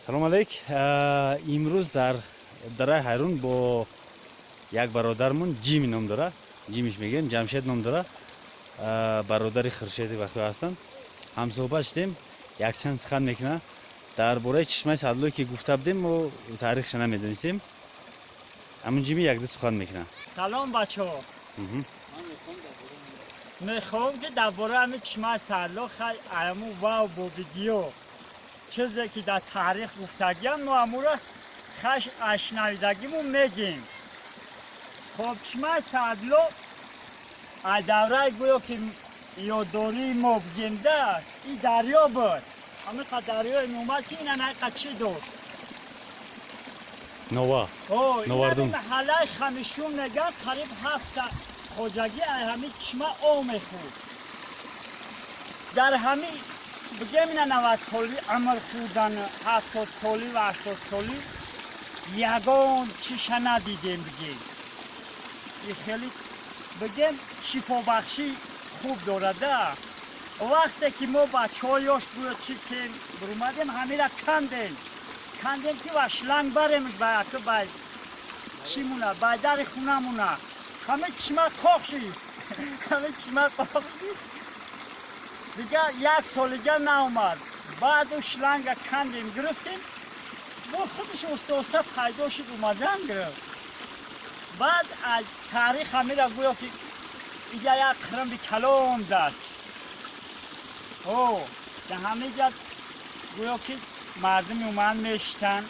салом алейк. Имрӯз дар дараи Ҳайрун бо як бародармон Ҷими ном дора. Ҷимиш мегӯем, Ҷамшед ном дора. Бародари Хуршеди вақто ҳастанд. Ҳамсӯҳбат шудем, якчанд сухан мекунад. Дар бораи чишмаи Садлӯ ки гуфта будем, мо таърихша намедонистем. Амун Ҷими якду сухан мекунад. Салом бачаҳо. Мехоҳам ки дар бораи ҳамин чишмаи Садлӯ хай аму вав бо видео чизе ки дар таърих гуфтагиам, мо амуро хаш ашнавидагимон мегем. Хоб чишмаи Садлӯ аз давраи гӯё ки ёддории мо бигемда, ин дарё буд. Ҳамиқа дарёи меомад ки ина наиқа чӣ дод? Нова. Новардун. Ин маҳаллаи Хамишум мегӯянд қариб 7 хоҷагӣ аз ҳамин чишма об мехӯрд. Дар ҳамин бигем ина 90 солӣ амр шудан, 70 солӣ ва 80 солӣ ягон чиша надидем бигем. ин хеле бигем шифобахшӣ хуб дорада. Вақте ки мо бачаҳо ёш гӯё чӣ кем бурӯмадем, ҳамира кандем ки ва шланг баремш ба яка бай чӣ муна бай дари хона муна. Ҳама чишма қоқ шид. Ҳама чишма қоқ шид. Дигар як солига наомад. Баъду шланга кандем гирифтем. бо худаш оста пайдо шид омадан гирифт. баъд аз таърих ҳамира гӯё ки ига як қиримби калон даст. дар ҳамиҷа гӯё ки мардуми оман мешитанд.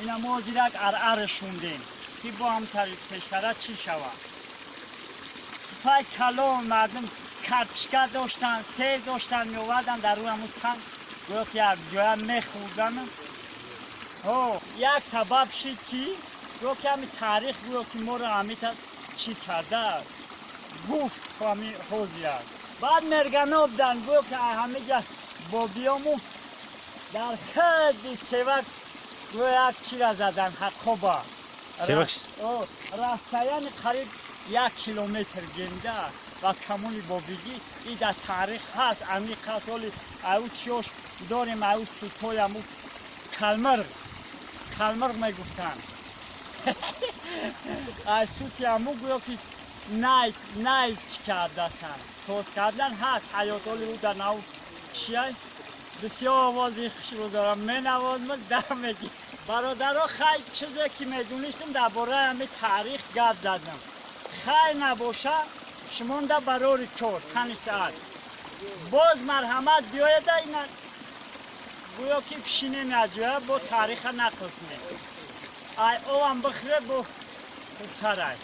ина мо дирак аръара шундем ки бо ҳам тариқ пешкара чӣ шавад. пай калон мардум картишка доштанд, сел доштанд, меоварданд дар рӯи ҳамун сан гӯё ки якҷоя мехӯрданд. як сабаб шид ки гӯё ки ҳамин таърих гӯё ки моро ҳамита чӣ кардааст гуфт ҳамин ҳозир аст. баъд мергано буданд гӯё ки ҳамиҷа бобиёму дар хади севак гӯё як чира заданд ҳақоба. рафтаяни қариб 1 километр генда ва камони бобигӣ ин дар таърих ҳаст. амиқа соли ау чиёш дорем ау сутои аму калмирғ мегуфтанд. аз сути аму гӯё ки най чӣ кардастанд. соз кардан ҳаст. ҳаётоли ӯ дар нав чия бисёр овози хушро дорам. менавозмад дар меги. бародаро хай чизе ки медонистем дар бораи ҳамин таърих гап задам. хай набоша шумонда барори кор тани саат. боз марҳамат биёеда ина гӯё ки пишинем яҷоя бо таъриха нақл кунем. ай овам бихӯре бо хубтар аст.